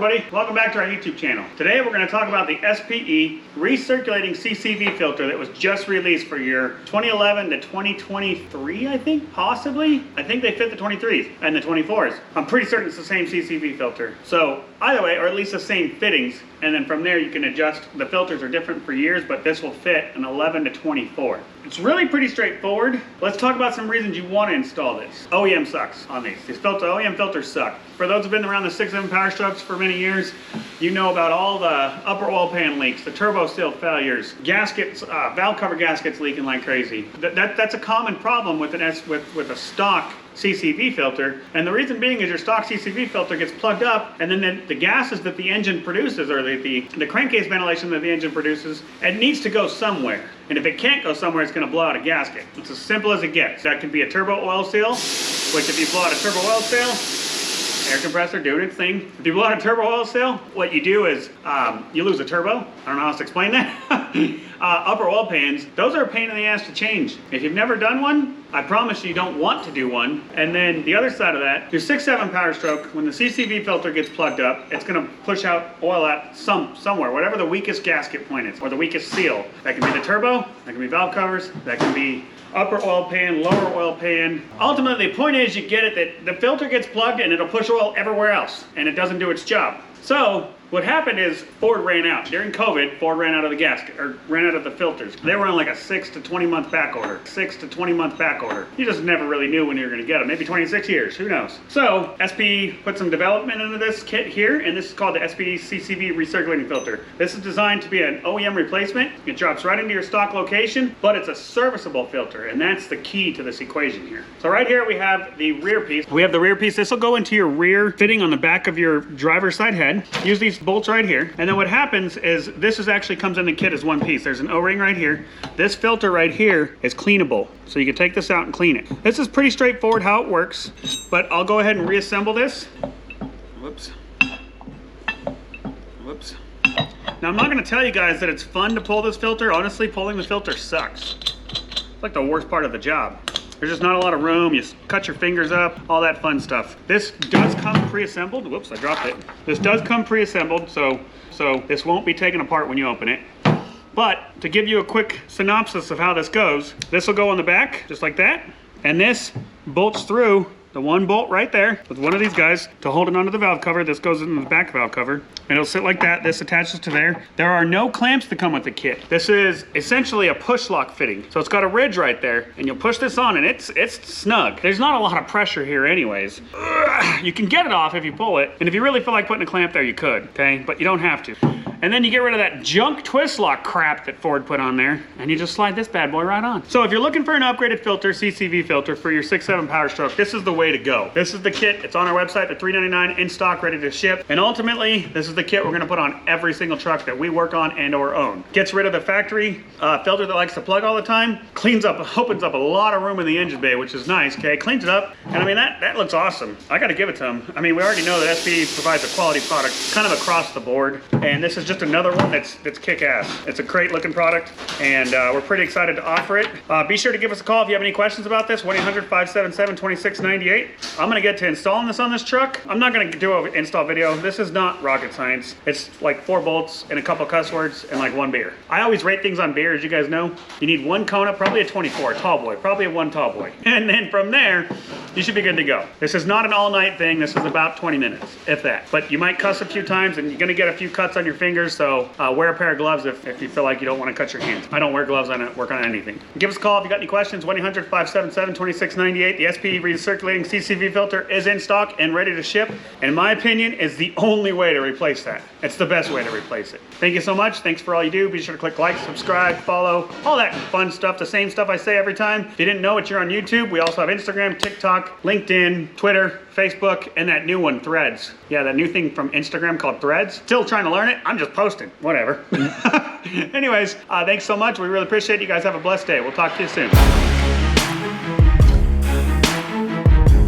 everybody, welcome back to our YouTube channel. Today we're going to talk about the SPE Recirculating CCV filter that was just released for your 2011 to 2023, I think, possibly. I think they fit the 23s and the 24s. I'm pretty certain it's the same CCV filter. So either way, or at least the same fittings, and then from there you can adjust. The filters are different for years, but this will fit an 11 to 24. It's really pretty straightforward. Let's talk about some reasons you want to install this. OEM sucks on these. These OEM filters suck. For those who've been around the 6-7 Power Strokes for many years, you know about all the upper oil pan leaks, the turbo seal failures, gaskets, valve cover gaskets leaking like crazy. That's a common problem with with a stock CCV filter, and the reason being is your stock CCV filter gets plugged up, and then the gases that the engine produces, or the crankcase ventilation that the engine produces, it needs to go somewhere. And if it can't go somewhere, it's going to blow out a gasket. It's as simple as it gets. That can be a turbo oil seal, which if you blow out a turbo oil seal, air compressor doing its thing. If you blow out a turbo oil seal, what you do is you lose a turbo. I don't know how else to explain that. Upper oil pans, those are a pain in the ass to change. If you've never done one, I promise you don't want to do one. And then the other side of that, your 6-7 Power Stroke, when the CCV filter gets plugged up, it's going to push out oil out somewhere, whatever the weakest gasket point is, or the weakest seal. That can be the turbo, that can be valve covers, that can be upper oil pan, lower oil pan. Ultimately, the point is you get it that the filter gets plugged and it'll push oil everywhere else, and it doesn't do its job. So what happened is Ford ran out. During COVID, Ford ran out of the gasket, or ran out of the filters. They were on like a 6 to 20 month back order. 6 to 20 month back order. You just never really knew when you were going to get them. Maybe 26 years, who knows? So SPE put some development into this kit here, and this is called the SPE CCV Recirculating Filter. This is designed to be an OEM replacement. It drops right into your stock location, but it's a serviceable filter, and that's the key to this equation here. So right here we have the rear piece. We have the rear piece. This will go into your rear fitting on the back of your driver's side head. Use these bolts right here, and then what happens is this actually comes in the kit as one piece. There's an O-ring right here. This filter right here is cleanable, so you can take this out and clean it. This is pretty straightforward how it works, but I'll go ahead and reassemble this. Whoops. Now I'm not going to tell you guys that it's fun to pull this filter. Honestly, pulling the filter sucks. It's like the worst part of the job. There's just not a lot of room, you cut your fingers up, all that fun stuff. This does come pre-assembled. Whoops, I dropped it. This does come pre-assembled, so this won't be taken apart when you open it. But to give you a quick synopsis of how this goes, this will go on the back, just like that, and this bolts through the one bolt right there with one of these guys to hold it onto the valve cover. This goes into the back valve cover, and it'll sit like that. This attaches to there. There are no clamps that come with the kit. This is essentially a push lock fitting. So it's got a ridge right there, and you'll push this on, and it's snug. There's not a lot of pressure here anyways. You can get it off if you pull it, and if you really feel like putting a clamp there, you could, okay? But you don't have to. And then you get rid of that junk twist lock crap that Ford put on there, and you just slide this bad boy right on. So if you're looking for an upgraded filter, CCV filter for your 6-7 Power Stroke, this is the way to go. This is the kit. It's on our website, the $3.99 in stock, ready to ship. And ultimately, this is the kit we're going to put on every single truck that we work on and or own. Gets rid of the factory filter that likes to plug all the time. Cleans up, opens up a lot of room in the engine bay, which is nice, okay? Cleans it up, and I mean, that looks awesome. I got to give it to them. I mean, we already know that SPE provides a quality product kind of across the board, and this is just another one that's kick-ass. It's a great looking product, and we're pretty excited to offer it. Be sure to give us a call if you have any questions about this, 1-800-577-2698. I'm gonna get to installing this on this truck. I'm not gonna do an install video. This is not rocket science. It's like 4 bolts and a couple cuss words and like 1 beer. I always rate things on beer, as you guys know. You need 1 Kona, probably a 24, tall boy, probably a 1 tall boy. And then from there, you should be good to go. This is not an all-night thing. This is about 20 minutes, if that. But you might cuss a few times, and you're gonna get a few cuts on your fingers, so wear a pair of gloves if you feel like you don't want to cut your hands. I don't wear gloves on it, work on anything. Give us a call if you got any questions, 1-800-577-2698. The SPE Recirculating CCV filter is in stock and ready to ship. And in my opinion, is the only way to replace that. It's the best way to replace it. Thank you so much. Thanks for all you do. Be sure to click like, subscribe, follow, all that fun stuff. The same stuff I say every time. If you didn't know it, you're on YouTube. We also have Instagram, TikTok, LinkedIn, Twitter, Facebook, and that new one, Threads. Yeah, that new thing from Instagram called Threads. Still trying to learn it. I'm just posting. Whatever. Anyways, thanks so much. We really appreciate it. You guys have a blessed day. We'll talk to you soon.